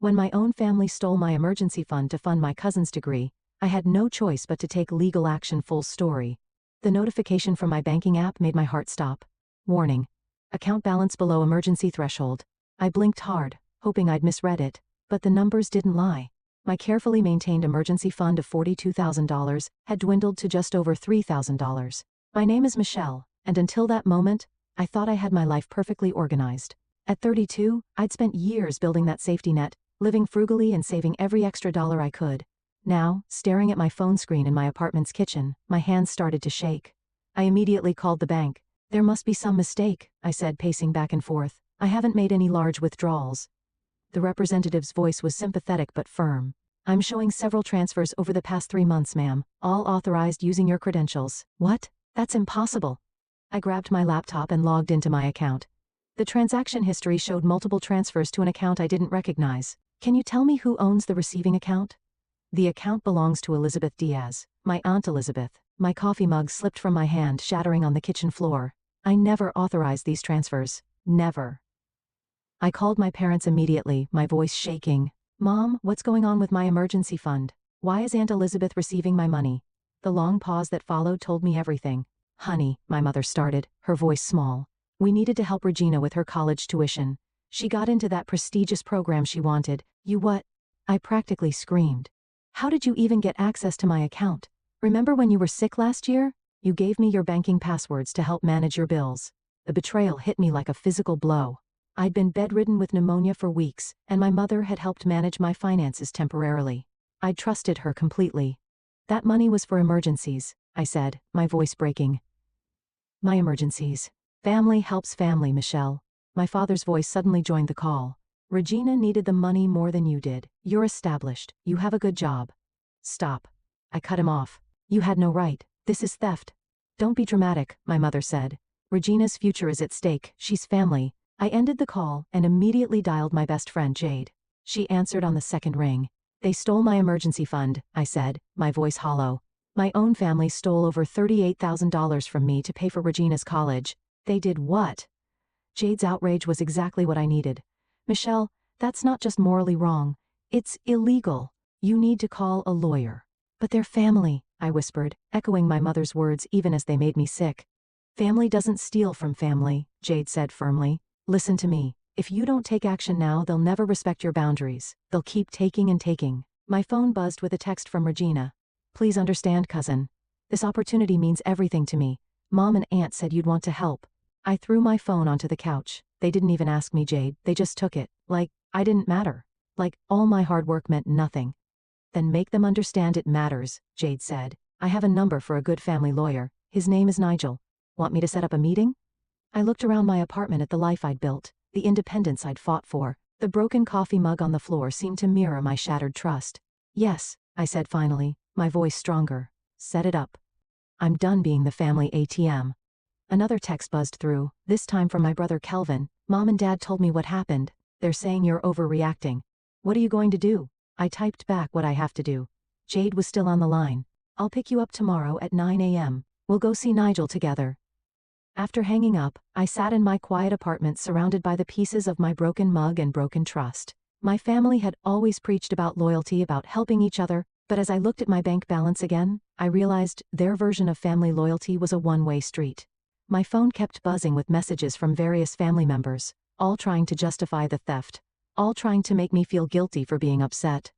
When my own family stole my emergency fund to fund my cousin's degree, I had no choice but to take legal action. Full story. The notification from my banking app made my heart stop. Warning. Account balance below emergency threshold. I blinked hard, hoping I'd misread it, but the numbers didn't lie. My carefully maintained emergency fund of $42,000 had dwindled to just over $3,000. My name is Michelle, and until that moment, I thought I had my life perfectly organized. At 32, I'd spent years building that safety net, living frugally and saving every extra dollar I could. Now, staring at my phone screen in my apartment's kitchen, my hands started to shake. I immediately called the bank. There must be some mistake, I said, pacing back and forth. I haven't made any large withdrawals. The representative's voice was sympathetic but firm. I'm showing several transfers over the past 3 months, ma'am, all authorized using your credentials. What? That's impossible. I grabbed my laptop and logged into my account. The transaction history showed multiple transfers to an account I didn't recognize. Can you tell me who owns the receiving account? The account belongs to Elizabeth Diaz, my Aunt Elizabeth. My coffee mug slipped from my hand, shattering on the kitchen floor. I never authorized these transfers. Never. I called my parents immediately, my voice shaking. Mom, what's going on with my emergency fund? Why is Aunt Elizabeth receiving my money? The long pause that followed told me everything. Honey, my mother started, her voice small. We needed to help Regina with her college tuition. She got into that prestigious program she wanted. You what? I practically screamed. How did you even get access to my account? Remember when you were sick last year? You gave me your banking passwords to help manage your bills. The betrayal hit me like a physical blow. I'd been bedridden with pneumonia for weeks, and my mother had helped manage my finances temporarily. I'd trusted her completely. That money was for emergencies, I said, my voice breaking. My emergencies. Family helps family, Michelle. My father's voice suddenly joined the call. Regina needed the money more than you did. You're established. You have a good job. Stop. I cut him off. You had no right. This is theft. Don't be dramatic, my mother said. Regina's future is at stake. She's family. I ended the call and immediately dialed my best friend Jade. She answered on the second ring. They stole my emergency fund, I said, my voice hollow. My own family stole over $38,000 from me to pay for Regina's college. They did what? Jade's outrage was exactly what I needed. Michelle, that's not just morally wrong. It's illegal. You need to call a lawyer. But they're family, I whispered, echoing my mother's words even as they made me sick. Family doesn't steal from family, Jade said firmly. Listen to me. If you don't take action now, they'll never respect your boundaries. They'll keep taking and taking. My phone buzzed with a text from Regina. Please understand, cousin. This opportunity means everything to me. Mom and Aunt said you'd want to help. I threw my phone onto the couch. They didn't even ask me, Jade. They just took it. Like, I didn't matter. Like, all my hard work meant nothing. Then make them understand it matters, Jade said. I have a number for a good family lawyer. His name is Nigel. Want me to set up a meeting? I looked around my apartment at the life I'd built, the independence I'd fought for. The broken coffee mug on the floor seemed to mirror my shattered trust. Yes, I said finally, my voice stronger. Set it up. I'm done being the family ATM. Another text buzzed through, this time from my brother Kelvin. Mom and Dad told me what happened. They're saying you're overreacting. What are you going to do? I typed back what I have to do. Jade was still on the line. I'll pick you up tomorrow at 9 a.m. We'll go see Nigel together. After hanging up, I sat in my quiet apartment surrounded by the pieces of my broken mug and broken trust. My family had always preached about loyalty, about helping each other, but as I looked at my bank balance again, I realized their version of family loyalty was a one-way street. My phone kept buzzing with messages from various family members, all trying to justify the theft, all trying to make me feel guilty for being upset.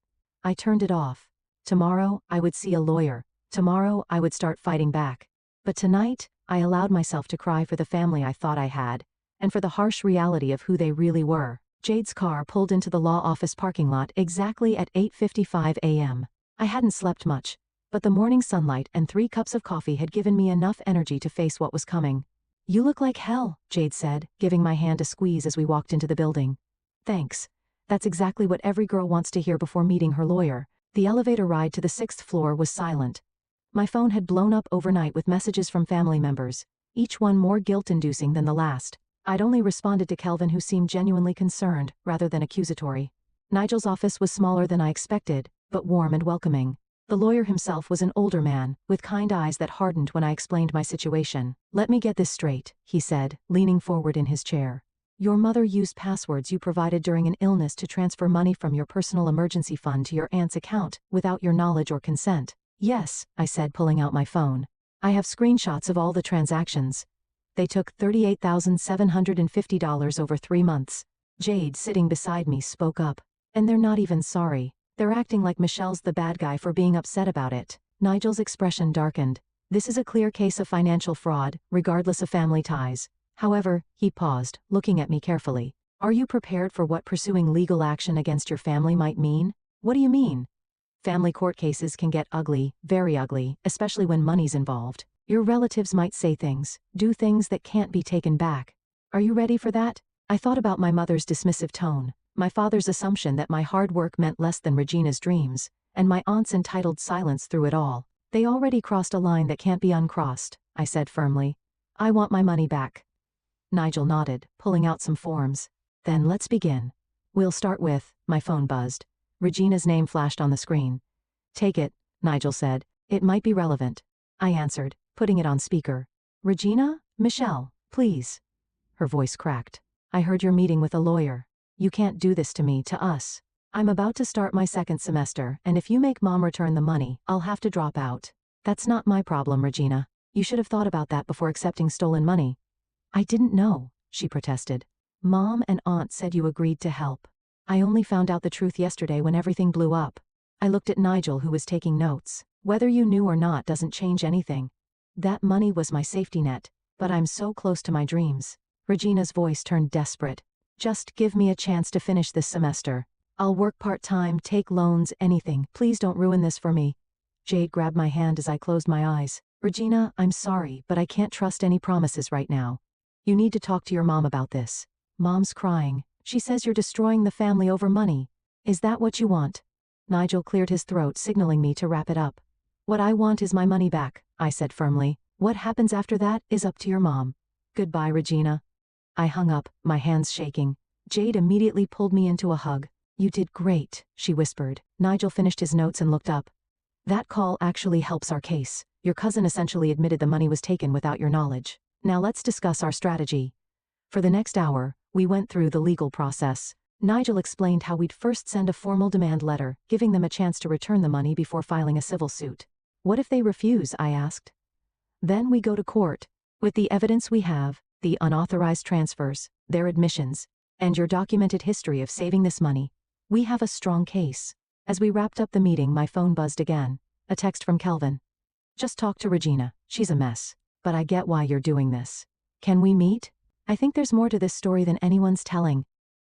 I turned it off. Tomorrow, I would see a lawyer. Tomorrow, I would start fighting back. But tonight, I allowed myself to cry for the family I thought I had, and for the harsh reality of who they really were. Jade's car pulled into the law office parking lot exactly at 8:55 a.m. I hadn't slept much, but the morning sunlight and 3 cups of coffee had given me enough energy to face what was coming. You look like hell, Jade said, giving my hand a squeeze as we walked into the building. Thanks. That's exactly what every girl wants to hear before meeting her lawyer. The elevator ride to the 6th floor was silent. My phone had blown up overnight with messages from family members, each one more guilt-inducing than the last. I'd only responded to Kelvin, who seemed genuinely concerned, rather than accusatory. Nigel's office was smaller than I expected, but warm and welcoming. The lawyer himself was an older man, with kind eyes that hardened when I explained my situation. Let me get this straight, he said, leaning forward in his chair. Your mother used passwords you provided during an illness to transfer money from your personal emergency fund to your aunt's account, without your knowledge or consent. Yes, I said, pulling out my phone. I have screenshots of all the transactions. They took $38,750 over 3 months. Jade, sitting beside me, spoke up. And they're not even sorry. They're acting like Michelle's the bad guy for being upset about it. Nigel's expression darkened. This is a clear case of financial fraud, regardless of family ties. However, he paused, looking at me carefully. Are you prepared for what pursuing legal action against your family might mean? What do you mean? Family court cases can get ugly, very ugly, especially when money's involved. Your relatives might say things, do things that can't be taken back. Are you ready for that? I thought about my mother's dismissive tone, my father's assumption that my hard work meant less than Regina's dreams, and my aunt's entitled silence through it all. They already crossed a line that can't be uncrossed, I said firmly. I want my money back. Nigel nodded, pulling out some forms. Then let's begin. We'll start with, my phone buzzed. Regina's name flashed on the screen. Take it, Nigel said. It might be relevant. I answered, putting it on speaker. Regina? Michelle, please. Her voice cracked. I heard you're meeting with a lawyer. You can't do this to me, to us. I'm about to start my 2nd semester, and if you make Mom return the money, I'll have to drop out. That's not my problem, Regina. You should have thought about that before accepting stolen money. I didn't know, she protested. Mom and Aunt said you agreed to help. I only found out the truth yesterday when everything blew up. I looked at Nigel, who was taking notes. Whether you knew or not doesn't change anything. That money was my safety net, but I'm so close to my dreams. Regina's voice turned desperate. Just give me a chance to finish this semester. I'll work part-time, take loans, anything. Please don't ruin this for me. Jade grabbed my hand as I closed my eyes. Regina, I'm sorry, but I can't trust any promises right now. You need to talk to your mom about this. Mom's crying. She says you're destroying the family over money. Is that what you want? Nigel cleared his throat, signaling me to wrap it up. What I want is my money back, I said firmly. What happens after that is up to your mom. Goodbye, Regina. I hung up, my hands shaking. Jade immediately pulled me into a hug. You did great, she whispered. Nigel finished his notes and looked up. That call actually helps our case. Your cousin essentially admitted the money was taken without your knowledge. Now let's discuss our strategy. For the next hour, we went through the legal process. Nigel explained how we'd first send a formal demand letter, giving them a chance to return the money before filing a civil suit. What if they refuse? I asked. Then we go to court. With the evidence we have, the unauthorized transfers, their admissions, and your documented history of saving this money, we have a strong case. As we wrapped up the meeting, my phone buzzed again. A text from Kelvin. Just talk to Regina. She's a mess. But I get why you're doing this. Can we meet? I think there's more to this story than anyone's telling.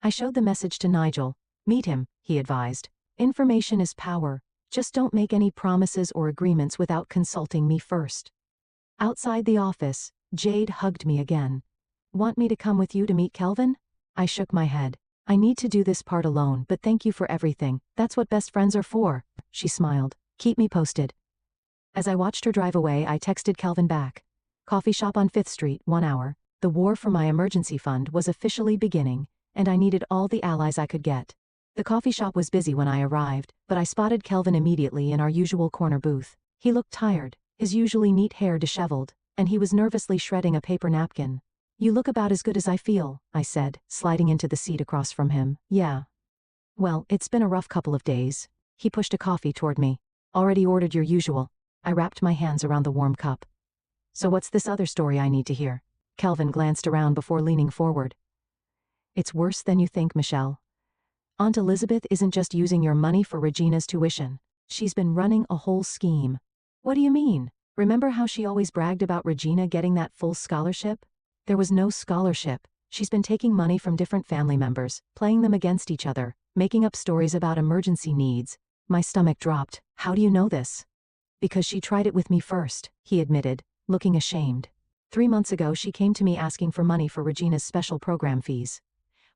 I showed the message to Nigel. Meet him, he advised. Information is power. Just don't make any promises or agreements without consulting me first. Outside the office, Jade hugged me again. Want me to come with you to meet Kelvin? I shook my head. I need to do this part alone, but thank you for everything. That's what best friends are for. She smiled. Keep me posted. As I watched her drive away, I texted Kelvin back. Coffee shop on 5th Street, 1 hour. The war for my emergency fund was officially beginning, and I needed all the allies I could get. The coffee shop was busy when I arrived, but I spotted Kelvin immediately in our usual corner booth. He looked tired, his usually neat hair disheveled, and he was nervously shredding a paper napkin. You look about as good as I feel, I said, sliding into the seat across from him. Yeah. Well, it's been a rough couple of days. He pushed a coffee toward me. Already ordered your usual. I wrapped my hands around the warm cup. So what's this other story I need to hear? Kelvin glanced around before leaning forward. It's worse than you think, Michelle. Aunt Elizabeth isn't just using your money for Regina's tuition. She's been running a whole scheme. What do you mean? Remember how she always bragged about Regina getting that full scholarship? There was no scholarship. She's been taking money from different family members, playing them against each other, making up stories about emergency needs. My stomach dropped. How do you know this? Because she tried it with me first, he admitted, looking ashamed. 3 months ago she came to me asking for money for Regina's special program fees.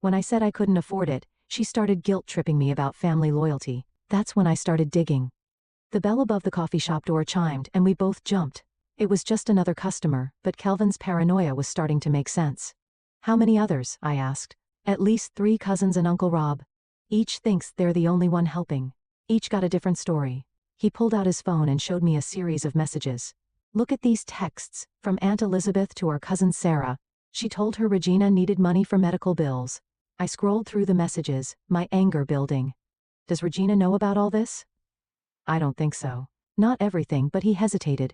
When I said I couldn't afford it, she started guilt-tripping me about family loyalty. That's when I started digging. The bell above the coffee shop door chimed and we both jumped. It was just another customer, but Kelvin's paranoia was starting to make sense. How many others? I asked. At least 3 cousins and Uncle Rob. Each thinks they're the only one helping. Each got a different story. He pulled out his phone and showed me a series of messages. Look at these texts, from Aunt Elizabeth to our cousin Sarah. She told her Regina needed money for medical bills. I scrolled through the messages, my anger building. Does Regina know about all this? I don't think so. Not everything, but he hesitated.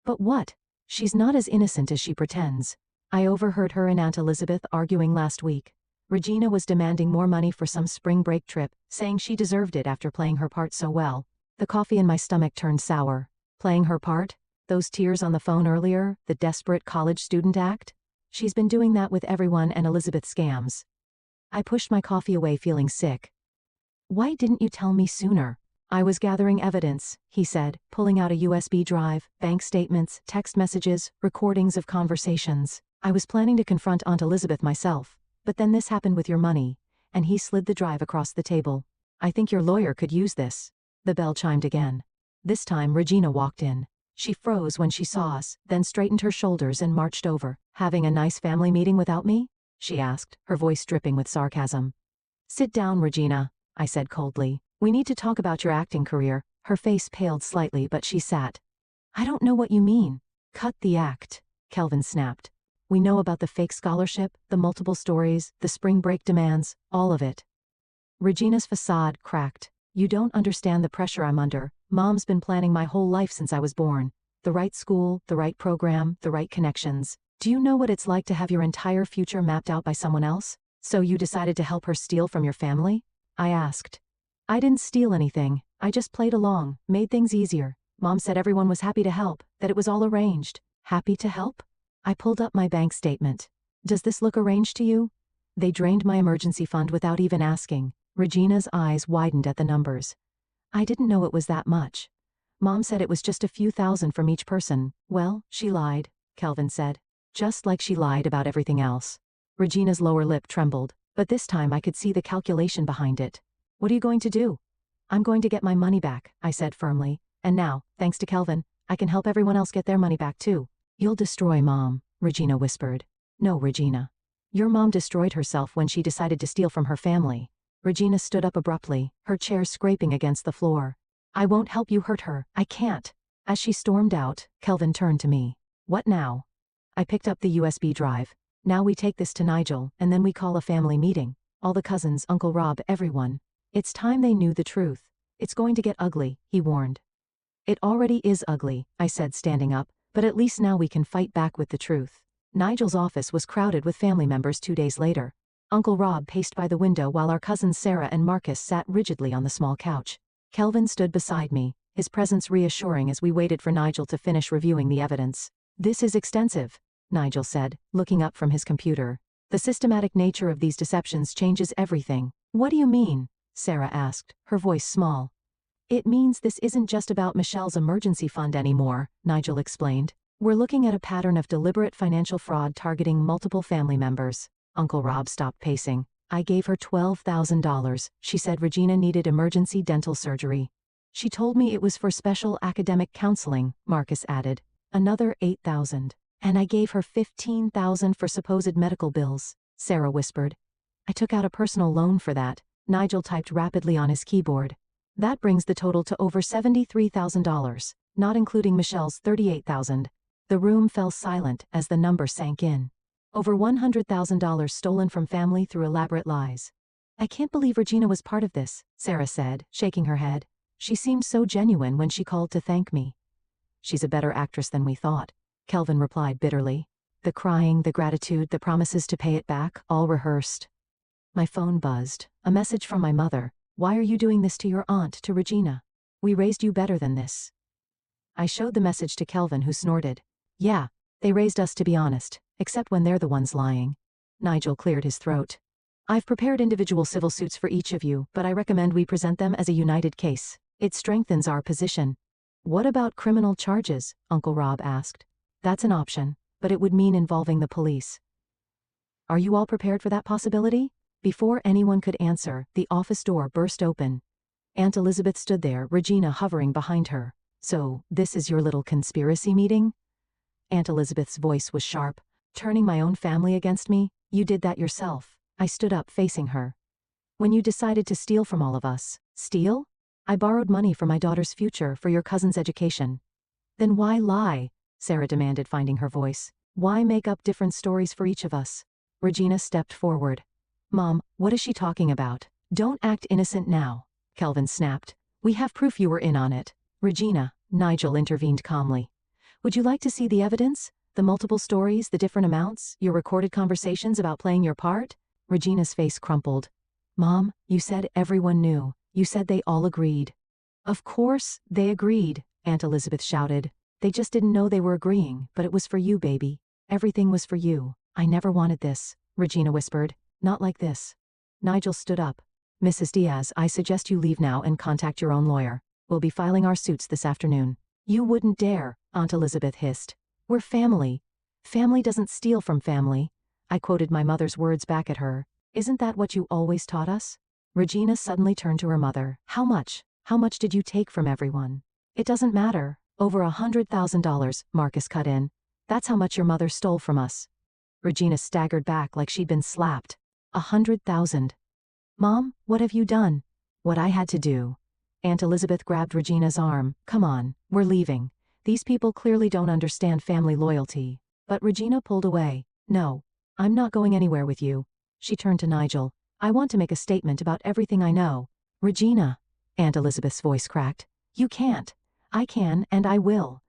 But what? She's not as innocent as she pretends. I overheard her and Aunt Elizabeth arguing last week. Regina was demanding more money for some spring break trip, saying she deserved it after playing her part so well. The coffee in my stomach turned sour. Playing her part? Those tears on the phone earlier, the desperate college student act? She's been doing that with everyone and Elizabeth scams. I pushed my coffee away feeling sick. Why didn't you tell me sooner? I was gathering evidence, he said, pulling out a USB drive, bank statements, text messages, recordings of conversations. I was planning to confront Aunt Elizabeth myself, but then this happened with your money, and he slid the drive across the table. I think your lawyer could use this. The bell chimed again. This time Regina walked in. She froze when she saw us, then straightened her shoulders and marched over. Having a nice family meeting without me? She asked, her voice dripping with sarcasm. Sit down, Regina, I said coldly. We need to talk about your acting career. Her face paled slightly, but she sat. I don't know what you mean. Cut the act, Kelvin snapped. We know about the fake scholarship, the multiple stories, the spring break demands, all of it. Regina's facade cracked. You don't understand the pressure I'm under. Mom's been planning my whole life since I was born. The right school, the right program, the right connections. Do you know what it's like to have your entire future mapped out by someone else? So you decided to help her steal from your family? I asked. I didn't steal anything. I just played along, made things easier. Mom said everyone was happy to help, that it was all arranged. Happy to help? I pulled up my bank statement. Does this look arranged to you? They drained my emergency fund without even asking. Regina's eyes widened at the numbers. I didn't know it was that much. Mom said it was just a few thousand from each person. Well, she lied, Kelvin said. Just like she lied about everything else. Regina's lower lip trembled, but this time I could see the calculation behind it. What are you going to do? I'm going to get my money back, I said firmly. And now, thanks to Kelvin, I can help everyone else get their money back too. You'll destroy Mom, Regina whispered. No, Regina. Your mom destroyed herself when she decided to steal from her family. Regina stood up abruptly, her chair scraping against the floor. I won't help you hurt her, I can't. As she stormed out, Kelvin turned to me. What now? I picked up the USB drive. Now we take this to Nigel, and then we call a family meeting. All the cousins, Uncle Rob, everyone. It's time they knew the truth. It's going to get ugly, he warned. It already is ugly, I said standing up, but at least now we can fight back with the truth. Nigel's office was crowded with family members 2 days later. Uncle Rob paced by the window while our cousins Sarah and Marcus sat rigidly on the small couch. Kelvin stood beside me, his presence reassuring as we waited for Nigel to finish reviewing the evidence. This is extensive, Nigel said, looking up from his computer. The systematic nature of these deceptions changes everything. What do you mean? Sarah asked, her voice small. It means this isn't just about Michelle's emergency fund anymore, Nigel explained. We're looking at a pattern of deliberate financial fraud targeting multiple family members. Uncle Rob stopped pacing. I gave her $12,000. She said Regina needed emergency dental surgery. She told me it was for special academic counseling, Marcus added. Another $8,000. And I gave her $15,000 for supposed medical bills, Sarah whispered. I took out a personal loan for that. Nigel typed rapidly on his keyboard. That brings the total to over $73,000, not including Michelle's $38,000. The room fell silent as the number sank in. Over $100,000 stolen from family through elaborate lies. I can't believe Regina was part of this, Sarah said, shaking her head. She seemed so genuine when she called to thank me. She's a better actress than we thought, Kelvin replied bitterly. The crying, the gratitude, the promises to pay it back, all rehearsed. My phone buzzed. A message from my mother. Why are you doing this to your aunt, to Regina? We raised you better than this. I showed the message to Kelvin, who snorted. Yeah, they raised us, to be honest, except when they're the ones lying. Nigel cleared his throat. I've prepared individual civil suits for each of you, but I recommend we present them as a united case. It strengthens our position. What about criminal charges? Uncle Rob asked. That's an option, but it would mean involving the police. Are you all prepared for that possibility? Before anyone could answer, the office door burst open. Aunt Elizabeth stood there, Regina hovering behind her. So, this is your little conspiracy meeting? Aunt Elizabeth's voice was sharp. Turning my own family against me? You did that yourself. I stood up facing her. When you decided to steal from all of us. Steal? I borrowed money for my daughter's future, for your cousin's education. Then why lie? Sarah demanded, finding her voice. Why make up different stories for each of us? Regina stepped forward. Mom, what is she talking about? Don't act innocent now, Kelvin snapped. We have proof you were in on it. Regina, Nigel intervened calmly. Would you like to see the evidence? The multiple stories, the different amounts, your recorded conversations about playing your part? Regina's face crumpled. Mom, you said everyone knew. You said they all agreed. Of course, they agreed, Aunt Elizabeth shouted. They just didn't know they were agreeing, but it was for you, baby. Everything was for you. I never wanted this, Regina whispered. Not like this. Nigel stood up. Mrs. Diaz, I suggest you leave now and contact your own lawyer. We'll be filing our suits this afternoon. You wouldn't dare, Aunt Elizabeth hissed. We're family. Family doesn't steal from family. I quoted my mother's words back at her. Isn't that what you always taught us? Regina suddenly turned to her mother. How much? How much did you take from everyone? It doesn't matter. Over $100,000, Marcus cut in. That's how much your mother stole from us. Regina staggered back like she'd been slapped. 100,000. Mom, what have you done? What I had to do. Aunt Elizabeth grabbed Regina's arm. Come on, we're leaving. These people clearly don't understand family loyalty. But Regina pulled away. No, I'm not going anywhere with you. She turned to Nigel. I want to make a statement about everything I know. Regina, Aunt Elizabeth's voice cracked. You can't. I can and I will.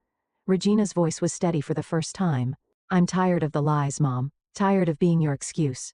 Regina's voice was steady for the first time. I'm tired of the lies, Mom. Tired of being your excuse.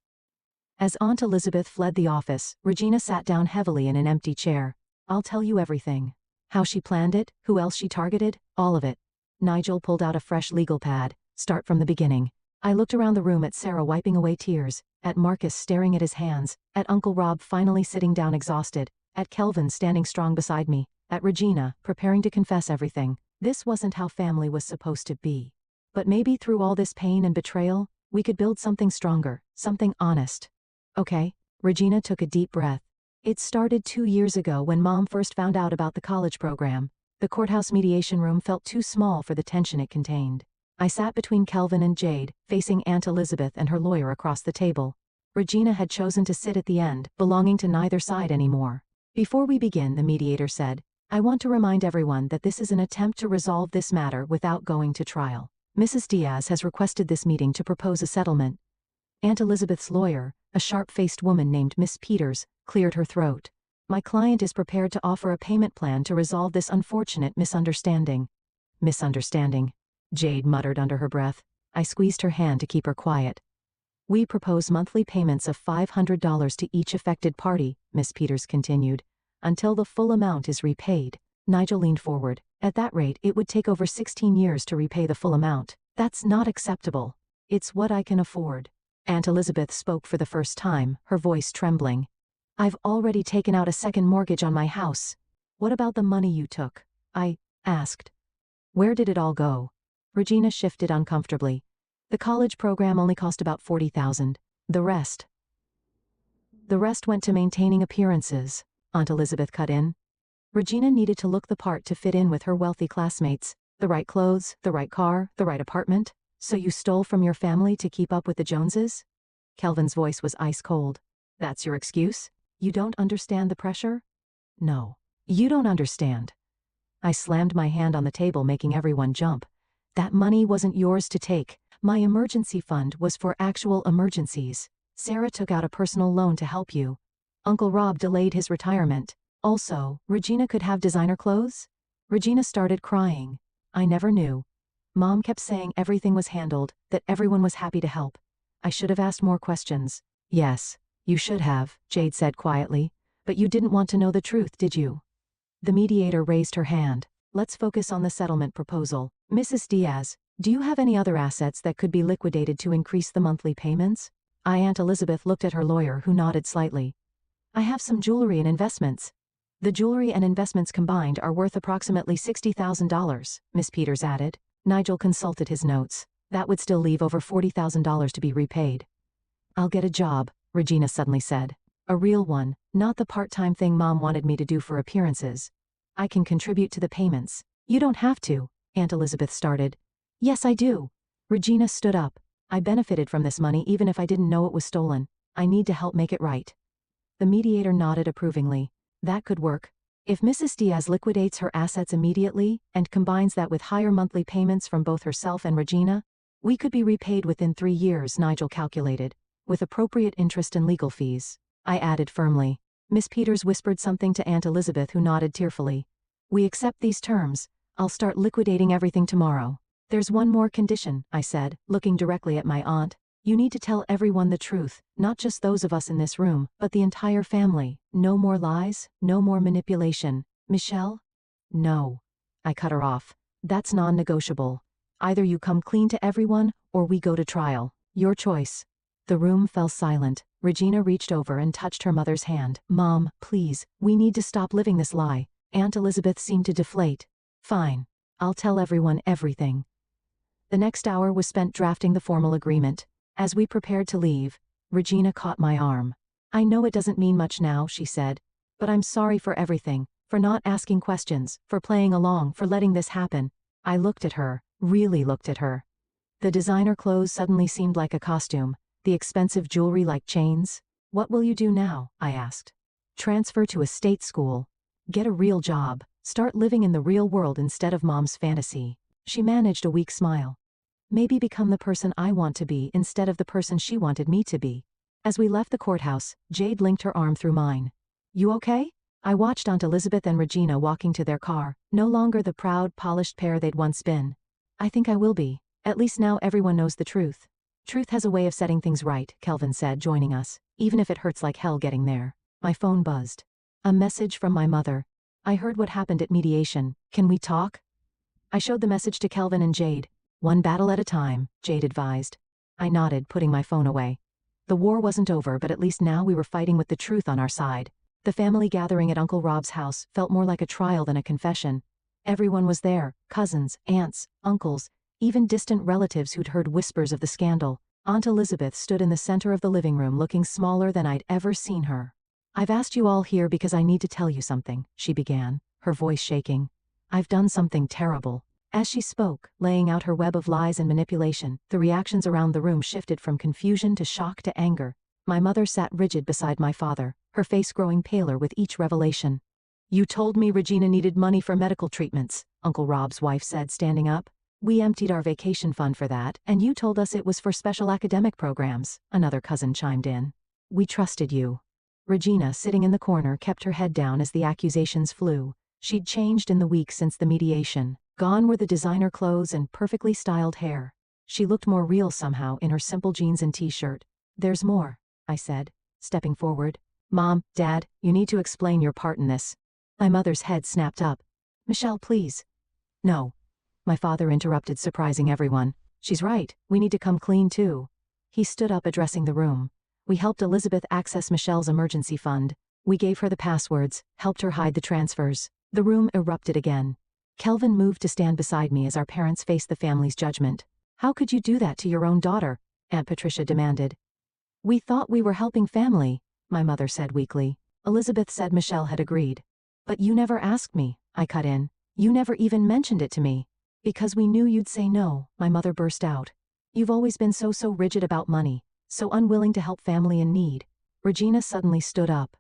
As Aunt Elizabeth fled the office, Regina sat down heavily in an empty chair. I'll tell you everything. How she planned it, who else she targeted, all of it. Nigel pulled out a fresh legal pad. Start from the beginning. I looked around the room at Sarah wiping away tears, at Marcus staring at his hands, at Uncle Rob finally sitting down exhausted, at Kelvin standing strong beside me, at Regina, preparing to confess everything. This wasn't how family was supposed to be. But maybe through all this pain and betrayal, we could build something stronger, something honest. Okay, Regina took a deep breath. It started 2 years ago when Mom first found out about the college program. The courthouse mediation room felt too small for the tension it contained. I sat between Kelvin and Jade, facing Aunt Elizabeth and her lawyer across the table. Regina had chosen to sit at the end, belonging to neither side anymore. Before we begin, the mediator said, I want to remind everyone that this is an attempt to resolve this matter without going to trial. Mrs. Diaz has requested this meeting to propose a settlement. Aunt Elizabeth's lawyer, a sharp-faced woman named Miss Peters, cleared her throat. My client is prepared to offer a payment plan to resolve this unfortunate misunderstanding. Misunderstanding, Jade muttered under her breath. I squeezed her hand to keep her quiet. We propose monthly payments of $500 to each affected party, Miss Peters continued, until the full amount is repaid. Nigel leaned forward. At that rate, it would take over 16 years to repay the full amount. That's not acceptable. It's what I can afford. Aunt Elizabeth spoke for the first time, her voice trembling. I've already taken out a second mortgage on my house. What about the money you took? I asked. Where did it all go? Regina shifted uncomfortably. The college program only cost about $40,000. The rest went to maintaining appearances, Aunt Elizabeth cut in. Regina needed to look the part to fit in with her wealthy classmates. The right clothes, the right car, the right apartment. So you stole from your family to keep up with the Joneses? Kelvin's voice was ice cold. That's your excuse? You don't understand the pressure? No. You don't understand. I slammed my hand on the table, making everyone jump. That money wasn't yours to take. My emergency fund was for actual emergencies. Sarah took out a personal loan to help you. Uncle Rob delayed his retirement. Also, Regina could have designer clothes? Regina started crying. I never knew. Mom kept saying everything was handled, that everyone was happy to help. I should have asked more questions. Yes, you should have, Jade said quietly. But you didn't want to know the truth, did you? The mediator raised her hand. Let's focus on the settlement proposal. Mrs. Diaz, do you have any other assets that could be liquidated to increase the monthly payments? Aunt Elizabeth looked at her lawyer, who nodded slightly. I have some jewelry and investments. The jewelry and investments combined are worth approximately $60,000, Miss Peters added. Nigel consulted his notes. That would still leave over $40,000 to be repaid. I'll get a job, Regina suddenly said. A real one, not the part-time thing Mom wanted me to do for appearances. I can contribute to the payments. You don't have to, Aunt Elizabeth started. Yes, I do. Regina stood up. I benefited from this money even if I didn't know it was stolen. I need to help make it right. The mediator nodded approvingly. That could work. If Mrs. Diaz liquidates her assets immediately and combines that with higher monthly payments from both herself and Regina, We could be repaid within 3 years, Nigel calculated, with appropriate interest and legal fees. I added firmly. Miss Peters whispered something to Aunt Elizabeth, who nodded tearfully. We accept these terms. I'll start liquidating everything tomorrow. There's one more condition, I said, looking directly at my aunt. You need to tell everyone the truth, not just those of us in this room, but the entire family. No more lies, no more manipulation. Michelle? No. I cut her off. That's non-negotiable. Either you come clean to everyone, or we go to trial. Your choice. The room fell silent. Regina reached over and touched her mother's hand. Mom, please, we need to stop living this lie. Aunt Elizabeth seemed to deflate. Fine. I'll tell everyone everything. The next hour was spent drafting the formal agreement. As we prepared to leave, Regina caught my arm. I know it doesn't mean much now, she said, but I'm sorry for everything, for not asking questions, for playing along, for letting this happen. I looked at her, really looked at her. The designer clothes suddenly seemed like a costume, the expensive jewelry like chains. What will you do now? I asked. Transfer to a state school. Get a real job. Start living in the real world instead of Mom's fantasy. She managed a weak smile. Maybe become the person I want to be instead of the person she wanted me to be. As we left the courthouse, Jade linked her arm through mine. You okay? I watched Aunt Elizabeth and Regina walking to their car, no longer the proud, polished pair they'd once been. I think I will be. At least now everyone knows the truth. Truth has a way of setting things right, Kelvin said, joining us, even if it hurts like hell getting there. My phone buzzed. A message from my mother. I heard what happened at mediation. Can we talk? I showed the message to Kelvin and Jade. One battle at a time, Jade advised. I nodded, putting my phone away. The war wasn't over, but at least now we were fighting with the truth on our side. The family gathering at Uncle Rob's house felt more like a trial than a confession. Everyone was there, cousins, aunts, uncles, even distant relatives who'd heard whispers of the scandal. Aunt Elizabeth stood in the center of the living room, looking smaller than I'd ever seen her. I've asked you all here because I need to tell you something, she began, her voice shaking. I've done something terrible. As she spoke, laying out her web of lies and manipulation, the reactions around the room shifted from confusion to shock to anger. My mother sat rigid beside my father, her face growing paler with each revelation. You told me Regina needed money for medical treatments, Uncle Rob's wife said, standing up. We emptied our vacation fund for that, and you told us it was for special academic programs, another cousin chimed in. We trusted you. Regina, sitting in the corner, kept her head down as the accusations flew. She'd changed in the weeks since the mediation. Gone were the designer clothes and perfectly styled hair. She looked more real somehow in her simple jeans and t-shirt. There's more, I said, stepping forward. Mom, Dad, you need to explain your part in this. My mother's head snapped up. Michelle, please. No. My father interrupted, surprising everyone. She's right, we need to come clean too. He stood up, addressing the room. We helped Elizabeth access Michelle's emergency fund. We gave her the passwords, helped her hide the transfers. The room erupted again. Kelvin moved to stand beside me as our parents faced the family's judgment. How could you do that to your own daughter? Aunt Patricia demanded. We thought we were helping family, my mother said weakly. Elizabeth said Michelle had agreed. But you never asked me, I cut in. You never even mentioned it to me. Because we knew you'd say no, my mother burst out. You've always been so rigid about money, so unwilling to help family in need. Regina suddenly stood up.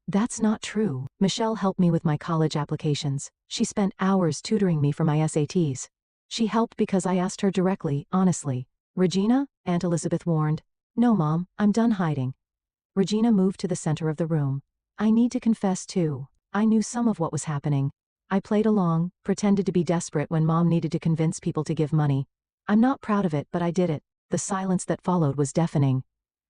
That's not true. Michelle helped me with my college applications. She spent hours tutoring me for my SATs. She helped because I asked her directly, honestly. Regina? Aunt Elizabeth warned. No, Mom, I'm done hiding. Regina moved to the center of the room. I need to confess too. I knew some of what was happening. I played along, pretended to be desperate when Mom needed to convince people to give money. I'm not proud of it, but I did it. The silence that followed was deafening.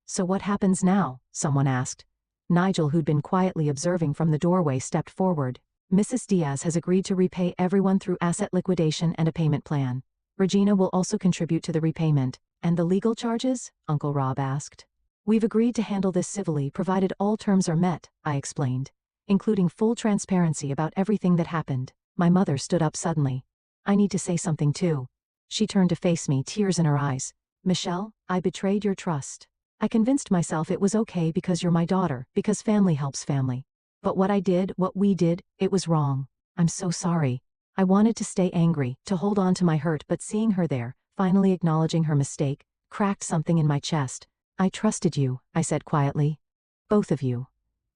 So what happens now? Someone asked. Nigel, who'd been quietly observing from the doorway, stepped forward. Mrs. Diaz has agreed to repay everyone through asset liquidation and a payment plan. Regina will also contribute to the repayment. And the legal charges? Uncle Rob asked. We've agreed to handle this civilly provided all terms are met, I explained, including full transparency about everything that happened. My mother stood up suddenly. I need to say something too. She turned to face me, tears in her eyes. Michelle, I betrayed your trust. I convinced myself it was okay because you're my daughter, because family helps family. But what I did, what we did, it was wrong. I'm so sorry. I wanted to stay angry, to hold on to my hurt, but seeing her there, finally acknowledging her mistake, cracked something in my chest. I trusted you, I said quietly. Both of you.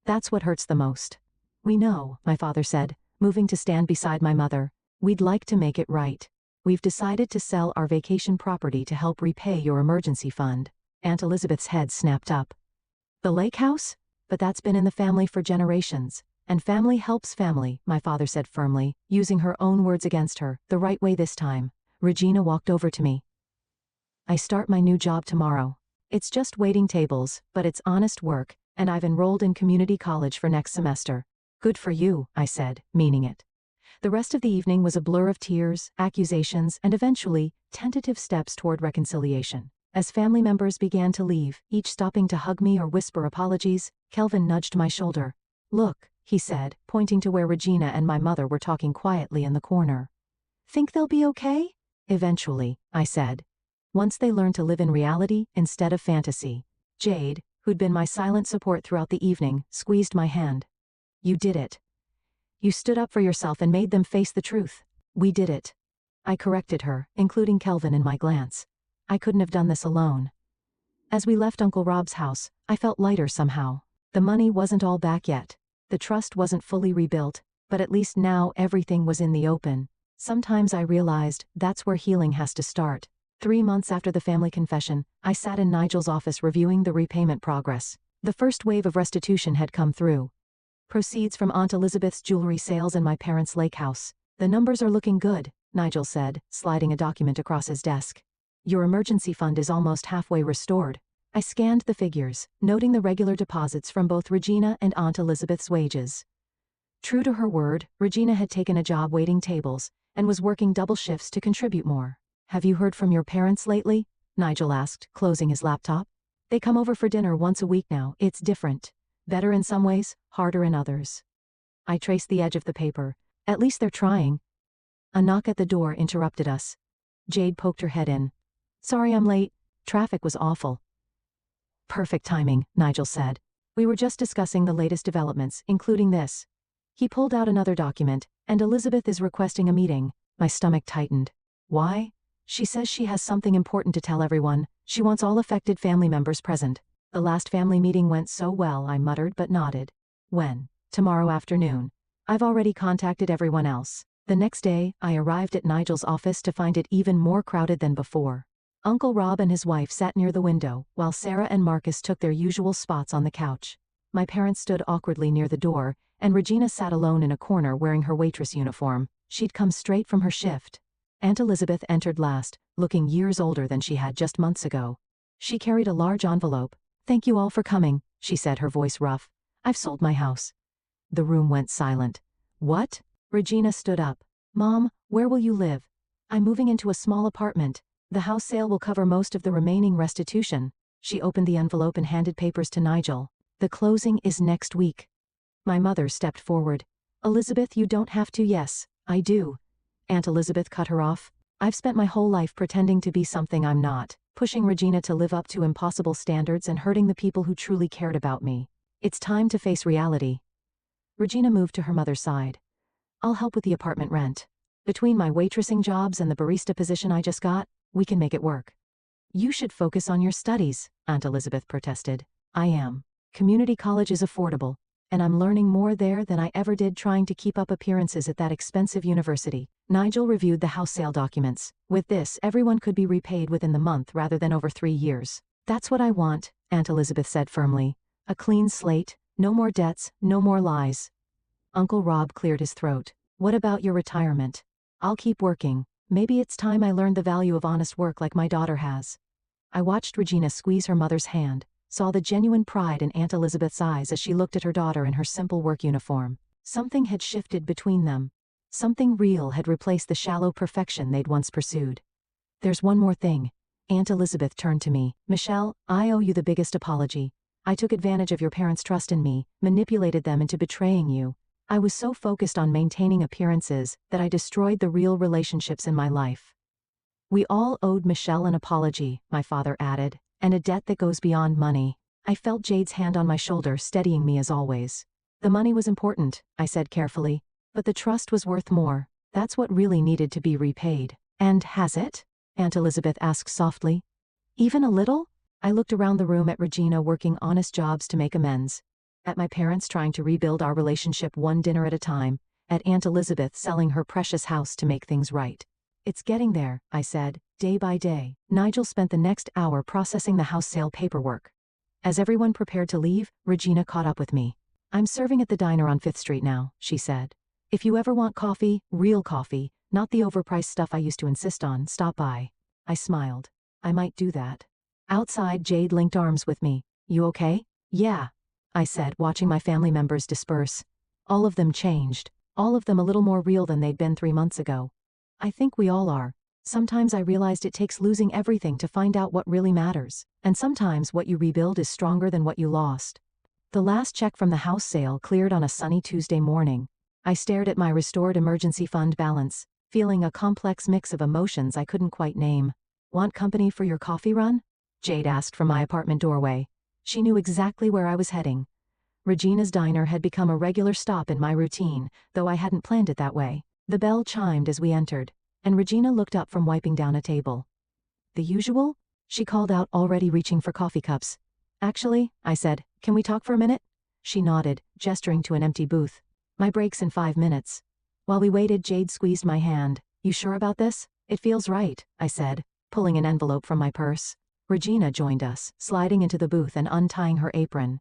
That's what hurts the most. We know, my father said, moving to stand beside my mother. We'd like to make it right. We've decided to sell our vacation property to help repay your emergency fund. Aunt Elizabeth's head snapped up. The lake house? But that's been in the family for generations. And family helps family, my father said firmly, using her own words against her, the right way this time. Regina walked over to me. I start my new job tomorrow. It's just waiting tables, but it's honest work, and I've enrolled in community college for next semester. Good for you, I said, meaning it. The rest of the evening was a blur of tears, accusations, and eventually, tentative steps toward reconciliation. As family members began to leave, each stopping to hug me or whisper apologies, Kelvin nudged my shoulder. Look, he said, pointing to where Regina and my mother were talking quietly in the corner. Think they'll be okay? Eventually, I said. Once they learn to live in reality instead of fantasy. Jade, who'd been my silent support throughout the evening, squeezed my hand. You did it. You stood up for yourself and made them face the truth. We did it. I corrected her, including Kelvin in my glance. I couldn't have done this alone. As we left Uncle Rob's house, I felt lighter somehow. The money wasn't all back yet. The trust wasn't fully rebuilt, but at least now everything was in the open. Sometimes I realized that's where healing has to start. 3 months after the family confession, I sat in Nigel's office reviewing the repayment progress. The first wave of restitution had come through. Proceeds from Aunt Elizabeth's jewelry sales and my parents' lake house. The numbers are looking good, Nigel said, sliding a document across his desk. Your emergency fund is almost halfway restored. I scanned the figures, noting the regular deposits from both Regina and Aunt Elizabeth's wages. True to her word, Regina had taken a job waiting tables, and was working double shifts to contribute more. Have you heard from your parents lately? Nigel asked, closing his laptop. They come over for dinner once a week now. It's different. Better in some ways, harder in others. I traced the edge of the paper. At least they're trying. A knock at the door interrupted us. Jade poked her head in. Sorry I'm late. Traffic was awful. Perfect timing, Nigel said. We were just discussing the latest developments, including this. He pulled out another document, and Elizabeth is requesting a meeting. My stomach tightened. Why? She says she has something important to tell everyone. She wants all affected family members present. The last family meeting went so well, I muttered but nodded. When? Tomorrow afternoon. I've already contacted everyone else. The next day, I arrived at Nigel's office to find it even more crowded than before. Uncle Rob and his wife sat near the window, while Sarah and Marcus took their usual spots on the couch. My parents stood awkwardly near the door, and Regina sat alone in a corner wearing her waitress uniform. She'd come straight from her shift. Aunt Elizabeth entered last, looking years older than she had just months ago. She carried a large envelope. Thank you all for coming, she said, her voice rough. I've sold my house. The room went silent. What? Regina stood up. Mom, where will you live? I'm moving into a small apartment. The house sale will cover most of the remaining restitution. She opened the envelope and handed papers to Nigel. The closing is next week. My mother stepped forward. Elizabeth, you don't have to. Yes, I do. Aunt Elizabeth cut her off. I've spent my whole life pretending to be something I'm not, pushing Regina to live up to impossible standards and hurting the people who truly cared about me. It's time to face reality. Regina moved to her mother's side. I'll help with the apartment rent. Between my waitressing jobs and the barista position I just got, we can make it work. You should focus on your studies, Aunt Elizabeth protested. I am. Community college is affordable, and I'm learning more there than I ever did trying to keep up appearances at that expensive university. Nigel reviewed the house sale documents. With this, everyone could be repaid within the month rather than over 3 years. That's what I want, Aunt Elizabeth said firmly. A clean slate, no more debts, no more lies. Uncle Rob cleared his throat. What about your retirement? I'll keep working. Maybe it's time I learned the value of honest work like my daughter has. I watched Regina squeeze her mother's hand, saw the genuine pride in Aunt Elizabeth's eyes as she looked at her daughter in her simple work uniform. Something had shifted between them. Something real had replaced the shallow perfection they'd once pursued. There's one more thing. Aunt Elizabeth turned to me. Michelle, I owe you the biggest apology. I took advantage of your parents' trust in me, manipulated them into betraying you. I was so focused on maintaining appearances that I destroyed the real relationships in my life. We all owed Michelle an apology, my father added, and a debt that goes beyond money. I felt Jade's hand on my shoulder, steadying me as always. The money was important, I said carefully, but the trust was worth more. That's what really needed to be repaid. And has it? Aunt Elizabeth asked softly. Even a little? I looked around the room at Regina working honest jobs to make amends. At my parents trying to rebuild our relationship one dinner at a time, at Aunt Elizabeth selling her precious house to make things right. It's getting there, I said, day by day. Nigel spent the next hour processing the house sale paperwork. As everyone prepared to leave, Regina caught up with me. I'm serving at the diner on 5th Street now, she said. If you ever want coffee, real coffee, not the overpriced stuff I used to insist on, stop by. I smiled. I might do that. Outside, Jade linked arms with me. You okay? Yeah, I said, watching my family members disperse. All of them changed. All of them a little more real than they'd been 3 months ago. I think we all are. Sometimes I realized it takes losing everything to find out what really matters, and sometimes what you rebuild is stronger than what you lost. The last check from the house sale cleared on a sunny Tuesday morning. I stared at my restored emergency fund balance, feeling a complex mix of emotions I couldn't quite name. Want company for your coffee run? Jade asked from my apartment doorway. She knew exactly where I was heading. Regina's diner had become a regular stop in my routine, though I hadn't planned it that way. The bell chimed as we entered, and Regina looked up from wiping down a table. The usual? She called out, already reaching for coffee cups. Actually, I said, can we talk for a minute? She nodded, gesturing to an empty booth. My break's in 5 minutes. While we waited, Jade squeezed my hand. You sure about this? It feels right, I said, pulling an envelope from my purse. Regina joined us, sliding into the booth and untying her apron.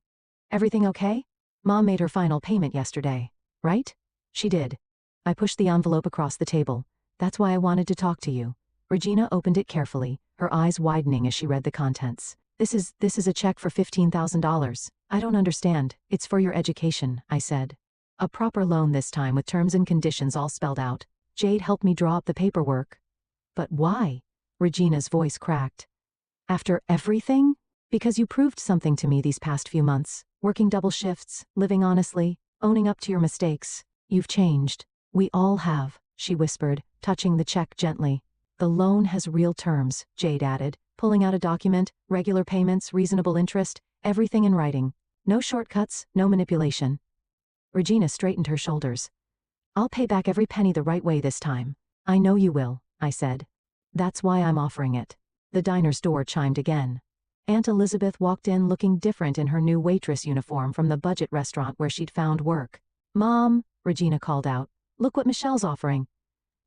Everything okay? Mom made her final payment yesterday, right? She did. I pushed the envelope across the table. That's why I wanted to talk to you. Regina opened it carefully, her eyes widening as she read the contents. This is a check for $15,000. I don't understand. It's for your education, I said. A proper loan this time with terms and conditions all spelled out. Jade helped me draw up the paperwork. But why? Regina's voice cracked. After everything? Because you proved something to me these past few months. Working double shifts, living honestly, owning up to your mistakes. You've changed. We all have, she whispered, touching the check gently. The loan has real terms, Jade added, pulling out a document, regular payments, reasonable interest, everything in writing. No shortcuts, no manipulation. Regina straightened her shoulders. I'll pay back every penny the right way this time. I know you will, I said. That's why I'm offering it. The diner's door chimed again. Aunt Elizabeth walked in looking different in her new waitress uniform from the budget restaurant where she'd found work. Mom, Regina called out, look what Michelle's offering.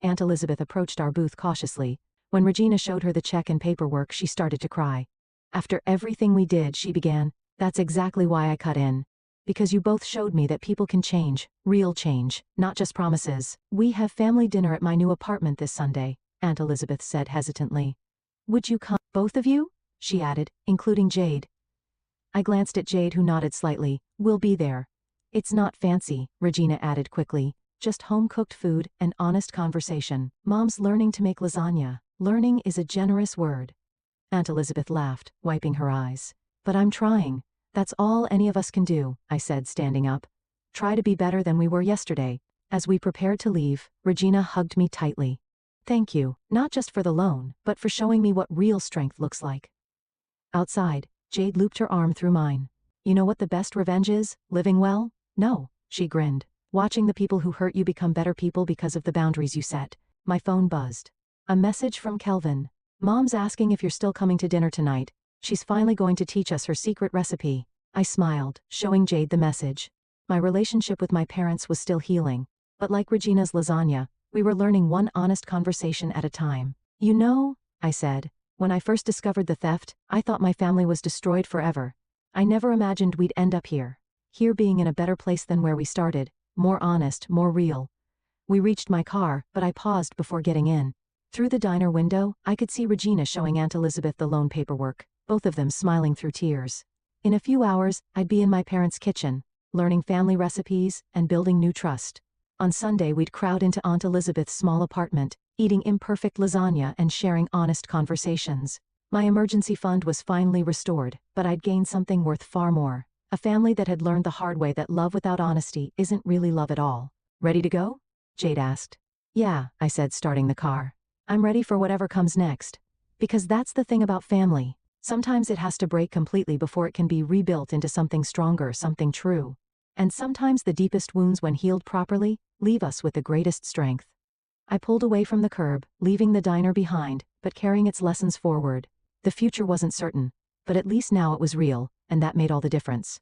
Aunt Elizabeth approached our booth cautiously. When Regina showed her the check and paperwork, she started to cry. After everything we did, she began, that's exactly why I cut in. Because you both showed me that people can change, real change, not just promises. We have family dinner at my new apartment this Sunday, Aunt Elizabeth said hesitantly. Would you come, both of you? She added, including Jade. I glanced at Jade, who nodded slightly. We'll be there. It's not fancy, Regina added quickly. Just home-cooked food and honest conversation. Mom's learning to make lasagna. Learning is a generous word. Aunt Elizabeth laughed, wiping her eyes. But I'm trying. That's all any of us can do, I said, standing up. Try to be better than we were yesterday. As we prepared to leave, Regina hugged me tightly. Thank you, not just for the loan, but for showing me what real strength looks like. Outside, Jade looped her arm through mine. You know what the best revenge is? Living well? No, she grinned. Watching the people who hurt you become better people because of the boundaries you set. My phone buzzed. A message from Kelvin. Mom's asking if you're still coming to dinner tonight. She's finally going to teach us her secret recipe. I smiled, showing Jade the message. My relationship with my parents was still healing. But like Regina's lasagna, we were learning one honest conversation at a time. You know, I said, when I first discovered the theft, I thought my family was destroyed forever. I never imagined we'd end up here. Here being in a better place than where we started. More honest, more real. We reached my car, but I paused before getting in. Through the diner window, I could see Regina showing Aunt Elizabeth the loan paperwork, both of them smiling through tears. In a few hours, I'd be in my parents' kitchen, learning family recipes and building new trust. On Sunday, we'd crowd into Aunt Elizabeth's small apartment, eating imperfect lasagna and sharing honest conversations. My emergency fund was finally restored, but I'd gained something worth far more. A family that had learned the hard way that love without honesty isn't really love at all. Ready to go? Jade asked. Yeah, I said, starting the car. I'm ready for whatever comes next. Because that's the thing about family. Sometimes it has to break completely before it can be rebuilt into something stronger, something true. And sometimes the deepest wounds, when healed properly, leave us with the greatest strength. I pulled away from the curb, leaving the diner behind, but carrying its lessons forward. The future wasn't certain, but at least now it was real, and that made all the difference.